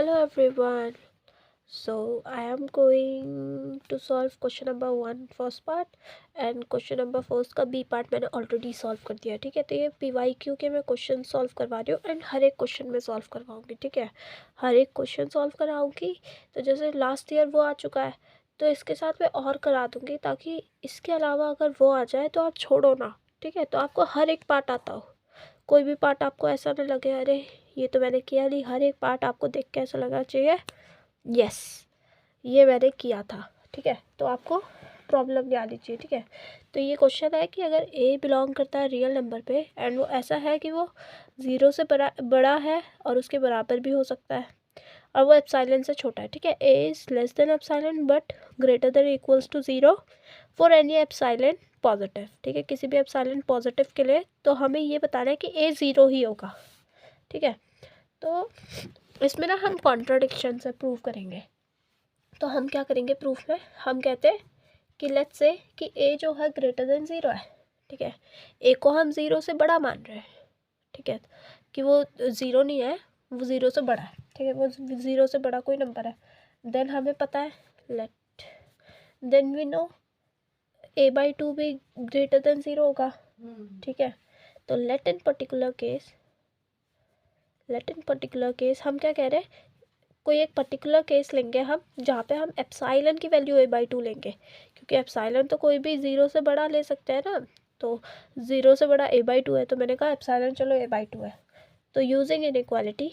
Hello everyone. So I am going to solve question number 1 first part and question number 4 का B part मैंने already solve कर दिया। ठीक है, तो ये PYQ के मैं क्वेश्चन सॉल्व करवा रही हूँ एंड हर एक क्वेश्चन में सॉल्व करवाऊँगी। ठीक है, हर एक क्वेश्चन सॉल्व कराऊँगी। तो जैसे लास्ट ईयर वो आ चुका है तो इसके साथ मैं और करा दूँगी, ताकि इसके अलावा अगर वो आ जाए तो आप छोड़ो ना। ठीक है, तो आपको हर एक पार्ट आता हो, कोई भी पार्ट आपको ऐसा ना लगे अरे ये तो मैंने किया नहीं। हर एक पार्ट आपको देख के ऐसा लगना चाहिए यस ये मैंने किया था। ठीक है, तो आपको प्रॉब्लम नहीं आनी चाहिए। ठीक है, तो ये क्वेश्चन है कि अगर ए बिलोंग करता है रियल नंबर पे एंड वो ऐसा है कि वो 0 से बड़ा है और उसके बराबर भी हो सकता है और वो एप्सिलॉन से छोटा है। ठीक है, A is less than epsilon but greater than equals to 0 for any epsilon positive. ठीक है, किसी भी एप्सिलॉन पॉजिटिव के लिए तो हमें ये बताना है कि ए 0 ही होगा। ठीक है, तो इसमें ना हम कॉन्ट्राडिक्शन से प्रूव करेंगे। तो हम क्या करेंगे प्रूफ में, हम कहते हैं कि लेट्स से कि ए जो है ग्रेटर देन 0 है। ठीक है, ए को हम 0 से बड़ा मान रहे हैं। ठीक है, कि वो 0 नहीं है, वो 0 से बड़ा है। ठीक है, वो 0 से बड़ा कोई नंबर है। देन हमें पता है late then we know a/2 भी ग्रेटर देन 0 होगा। ठीक है, तो लेट इन पर्टिकुलर केस हम क्या कह रहे हैं, कोई एक पर्टिकुलर केस लेंगे हम जहाँ पे हम एप्सिलॉन की वैल्यू a/2 लेंगे, क्योंकि एप्सिलॉन तो कोई भी 0 से बड़ा ले सकते हैं ना। तो 0 से बड़ा a/2 है, तो मैंने कहा एप्सिलॉन चलो a/2 है। तो यूजिंग इनइक्वालिटी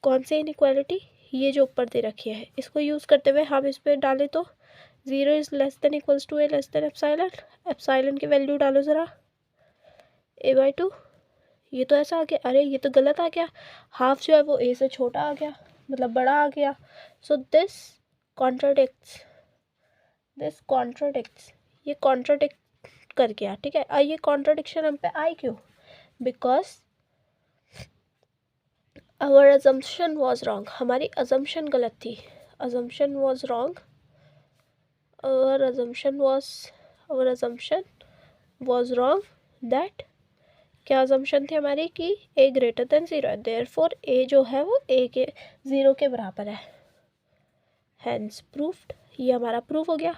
कौन सी इनइक्वालिटी, ये जो ऊपर दे रखी है, इसको यूज़ करते हुए हम इस पर डालें तो 0 is less than equals to a less than epsilon की वैल्यू डालो ज़रा a/2। ये तो ऐसा आ गया, अरे ये तो गलत आ गया, हाफ जो है वो ए से छोटा आ गया, मतलब बड़ा आ गया। सो दिस कॉन्ट्राडिक्ट्स ये कॉन्ट्राडिक्ट कर गया। ठीक है, ये कॉन्ट्राडिक्शन हम पे आई क्यों, because our assumption was wrong, हमारी अजम्पशन गलत थी। Assumption was wrong, our assumption was wrong that, क्या अजम्पशन थी हमारी कि ए ग्रेटर देन 0 है, देयरफॉर ए जो है वो ए के 0 के बराबर है। हैंस प्रूफ्ड, ये हमारा प्रूफ हो गया।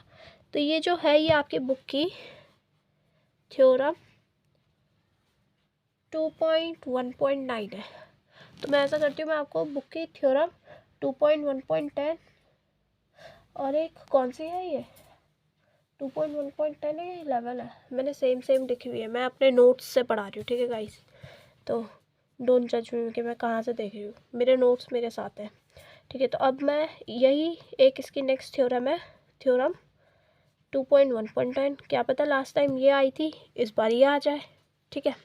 तो ये जो है ये आपकी बुक की थ्योरम 2.1.9 है। तो मैं ऐसा करती हूँ, मैं आपको बुक की थ्योरम 2.1.10 और एक कौन सी है ये 2.1.10 है, 11 है, मैंने सेम लिखी हुई है, मैं अपने नोट्स से पढ़ा रही हूँ। ठीक है गाइस, तो डोंट जज मी कि मैं कहाँ से देख रही हूँ, मेरे नोट्स मेरे साथ है। ठीक है, तो अब मैं यही एक इसकी नेक्स्ट थ्योरम है, थ्योरम 2.1.10। क्या पता लास्ट टाइम ये आई थी, इस बार ये आ जाए। ठीक है,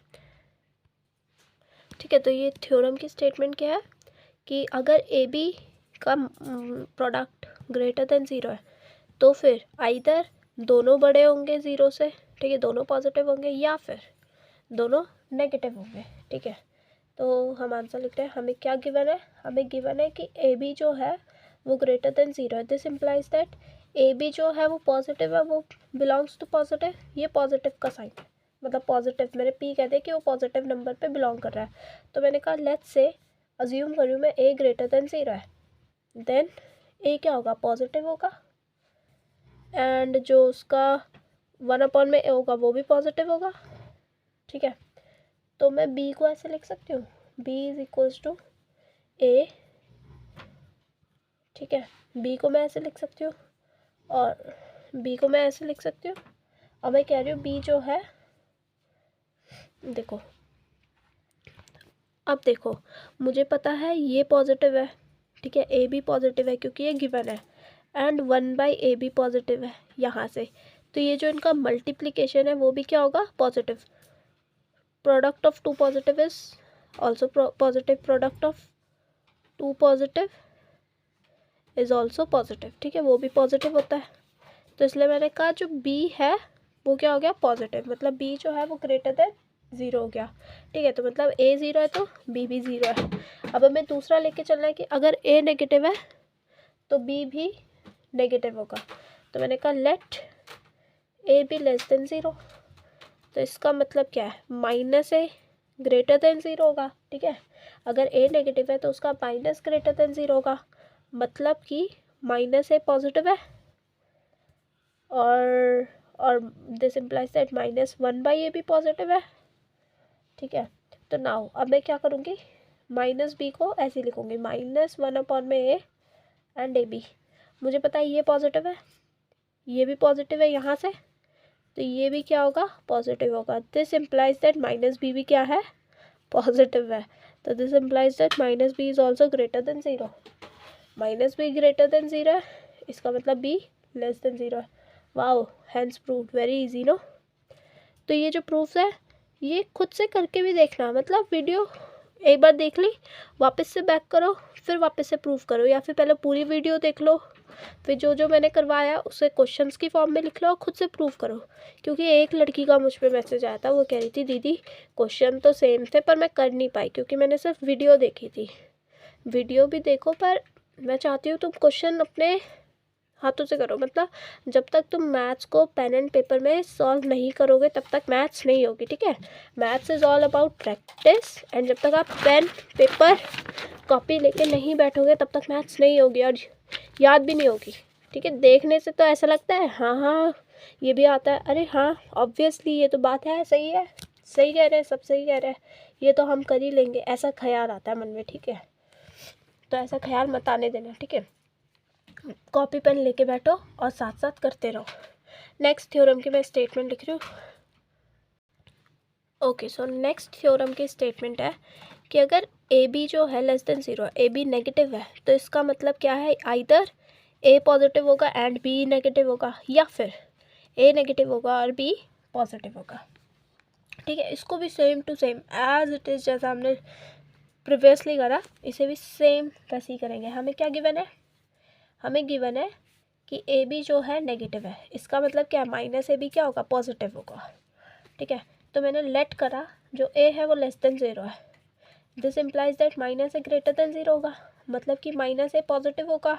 तो ये थ्योरम की स्टेटमेंट क्या है कि अगर ए बी का प्रोडक्ट ग्रेटर देन 0 है तो फिर आइदर दोनों बड़े होंगे 0 से, ठीक है, दोनों पॉजिटिव होंगे, या फिर दोनों नेगेटिव होंगे। ठीक है, तो हम आंसर लिखते हैं, हमें क्या गिवन है, हमें गिवन है कि ए बी जो है वो ग्रेटर देन 0 है। This implies that A B जो है वो पॉजिटिव है, वो बिलोंग्स टू पॉजिटिव, ये पॉजिटिव का साइन है, मतलब पॉजिटिव, मैंने पी कहते हैं कि वो पॉजिटिव नंबर पे बिलोंग कर रहा है। तो मैंने कहा लेट्स से अज्यूम करूँ मैं ए ग्रेटर देन 0 है, देन ए क्या होगा, पॉजिटिव होगा, एंड जो उसका 1 में ए होगा वो भी पॉजिटिव होगा। ठीक है, तो मैं बी को ऐसे लिख सकती हूँ, बी इज इक्वल्स टू ए। ठीक है, बी को मैं ऐसे लिख सकती हूँ और बी को मैं ऐसे लिख सकती हूँ। अब मैं कह रही हूँ बी जो है, देखो अब देखो मुझे पता है ये पॉजिटिव है। ठीक है, ए बी पॉजिटिव है क्योंकि ये गिवन है, एंड 1/a भी पॉजिटिव है यहाँ से। तो ये जो इनका मल्टीप्लिकेशन है वो भी क्या होगा, positive. Product of 2 positive is also positive, product of 2 positive is also positive. ठीक है, वो भी पॉजिटिव होता है। तो इसलिए मैंने कहा जो बी है वो क्या हो गया, पॉजिटिव, मतलब बी जो है वो ग्रेटर देन 0 हो गया। ठीक है, तो मतलब ए 0 है तो बी भी 0 है। अब हमें दूसरा लेके चलना है कि अगर ए नेगेटिव है तो बी भी नेगेटिव होगा। तो मैंने कहा let A B less than 0, तो इसका मतलब क्या है, -a ग्रेटर देन 0 होगा। ठीक है, अगर ए नेगेटिव है तो उसका माइनस ग्रेटर देन 0 होगा, मतलब कि माइनस ए पॉजिटिव है और दिस इम्प्लाइज दैट -1/a भी पॉजिटिव है। ठीक है, तो नाउ अब मैं क्या करूँगी, माइनस बी को ऐसे लिखूँगी, -1/a एंड ए बी। मुझे पता है ये पॉजिटिव है, ये भी पॉजिटिव है यहाँ से, तो ये भी क्या होगा, पॉजिटिव होगा। दिस इम्प्लाइज दैट -b भी क्या है, पॉजिटिव है। तो this implies that -b is also greater than 0। -b greater than 0 है, इसका मतलब b लेस देन 0 है। Wow, hence proved, very easy no. तो ये जो प्रूफ है ये खुद से करके भी देखना, मतलब वीडियो एक बार देख ली, वापस से बैक करो, फिर वापस से प्रूफ करो, या फिर पहले पूरी वीडियो देख लो, फिर जो जो मैंने करवाया उसे क्वेश्चंस की फॉर्म में लिख लो और खुद से प्रूफ करो। क्योंकि एक लड़की का मुझ पे मैसेज आया था, वो कह रही थी दीदी क्वेश्चन तो सेम थे पर मैं कर नहीं पाई क्योंकि मैंने सिर्फ वीडियो देखी थी। वीडियो भी देखो, पर मैं चाहती हूँ तुम क्वेश्चन अपने हाथों से करो। मतलब जब तक तुम मैथ्स को पेन एंड पेपर में सॉल्व नहीं करोगे तब तक मैथ्स नहीं होगी। ठीक है, maths is all about practice, and जब तक आप पेन पेपर कॉपी लेके नहीं बैठोगे तब तक मैथ्स नहीं होगी और याद भी नहीं होगी। ठीक है, देखने से तो ऐसा लगता है हाँ हाँ ये भी आता है, अरे हाँ ऑब्वियसली ये तो बात है, सही है, सही कह रहे हैं, सब सही कह रहे हैं, ये तो हम कर ही लेंगे, ऐसा ख्याल आता है मन में। ठीक है, तो ऐसा ख्याल मत आने देना। ठीक है, कॉपी पेन लेके बैठो और साथ साथ करते रहो। नेक्स्ट थ्योरम की मैं स्टेटमेंट लिख रही हूँ। ओके, सो नेक्स्ट थ्योरम की स्टेटमेंट है कि अगर ए बी जो है less than 0, A B negative है, तो इसका मतलब क्या है, आइदर ए पॉजिटिव होगा एंड बी नेगेटिव होगा, या फिर ए नेगेटिव होगा और बी पॉजिटिव होगा। ठीक है, इसको भी same to same as it is जैसा हमने प्रीवियसली करा, इसे भी सेम वैसे ही करेंगे। हमें क्या गिवन है, हमें गिवन है कि ए बी जो है नेगेटिव है, इसका मतलब क्या, -ab क्या होगा, पॉजिटिव होगा। ठीक है, तो मैंने लेट करा जो ए है वो लेस देन 0 है। This implies that -a greater than 0 होगा, मतलब कि -a पॉजिटिव होगा,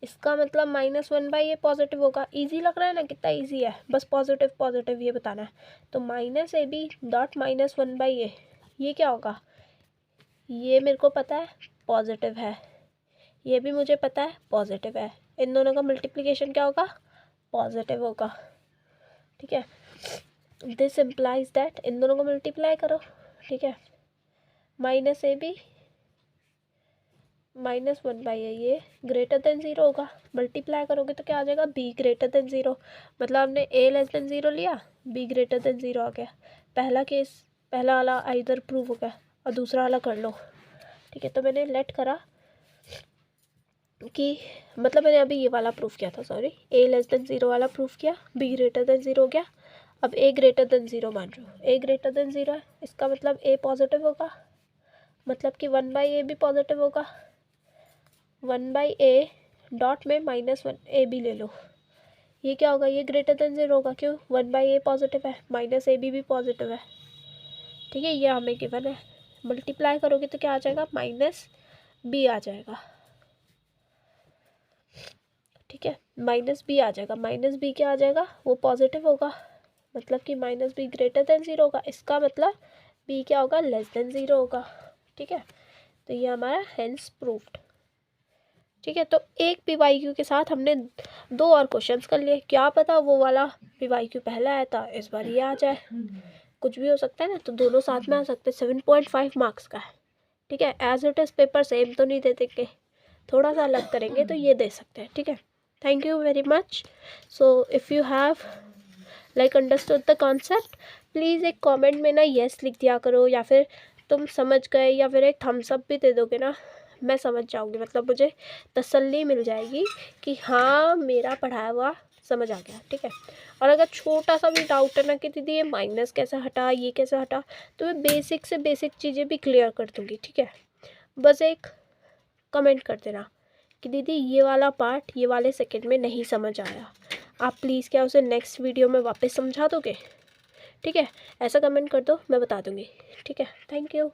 इसका मतलब -1/a पॉजिटिव होगा। ईजी लग रहा है ना, कितना ईजी है, बस पॉजिटिव पॉजिटिव ये बताना है। तो -ab डॉट -1/a ये क्या होगा, ये मेरे को पता है पॉजिटिव है, ये भी मुझे पता है पॉजिटिव है, इन दोनों का मल्टीप्लिकेशन क्या होगा, पॉजिटिव होगा। ठीक है, दिस इम्प्लाइज दैट इन दोनों को मल्टीप्लाई करो। ठीक है, -ab -1/a ये ग्रेटर देन 0 होगा, मल्टीप्लाई करोगे तो क्या आ जाएगा, b ग्रेटर देन 0। मतलब हमने a लेस देन 0 लिया, b ग्रेटर देन 0 आ गया। पहला केस, पहला वाला आइदर प्रूव हो गया और दूसरा वाला कर लो। ठीक है, तो मैंने लेट करा कि मतलब मैंने अभी ये वाला प्रूफ किया था, सॉरी, a लेस देन 0 वाला प्रूफ किया, b ग्रेटर देन 0 हो गया। अब a ग्रेटर देन 0 मान रही हूँ, a ग्रेटर देन 0 है, इसका मतलब a पॉजिटिव होगा, मतलब कि 1/a भी पॉजिटिव होगा। 1/a डॉट में -1ab ले लो, ये क्या होगा, ये ग्रेटर देन 0 होगा, क्यों, 1/a पॉजिटिव है, -ab भी पॉजिटिव है। ठीक है, ये हमें गिवन है, मल्टीप्लाई करोगे तो क्या आ जाएगा, -b आ जाएगा। ठीक है, -b आ जाएगा, -b क्या आ जाएगा, वो पॉजिटिव होगा, मतलब कि -b ग्रेटर देन 0 होगा, इसका मतलब b क्या होगा, लेस देन 0 होगा। ठीक है, तो ये हमारा हेंस प्रूव्ड। ठीक है, तो एक PYQ के साथ हमने 2 और क्वेश्चंस कर लिए, क्या पता वो वाला PYQ पहले आया था, इस बार ये आ जाए, कुछ भी हो सकता है ना, तो दोनों साथ में आ सकते हैं। 7.5 मार्क्स का है। ठीक है, as it is paper same तो नहीं दे देंगे, थोड़ा सा अलग करेंगे तो ये दे सकते हैं। ठीक है, thank you very much. So if you have like understood the concept, please एक कमेंट में ना येस लिख दिया करो, या फिर तुम समझ गए, या फिर एक थम्स अप भी दे दोगे ना, मैं समझ जाऊँगी, मतलब मुझे तसल्ली मिल जाएगी कि हाँ मेरा पढ़ाया हुआ समझ आ गया। ठीक है, और अगर छोटा सा भी डाउट है ना कि दीदी ये माइनस कैसे हटा, ये कैसे हटा, तो मैं बेसिक से बेसिक चीज़ें भी क्लियर कर दूँगी। ठीक है, बस एक कमेंट कर देना कि दीदी ये वाला पार्ट ये वाले सेकंड में नहीं समझ आया, आप प्लीज़ क्या उसे नेक्स्ट वीडियो में वापस समझा दोगे। ठीक है, ऐसा कमेंट कर दो, मैं बता दूँगी। ठीक है, थैंक यू।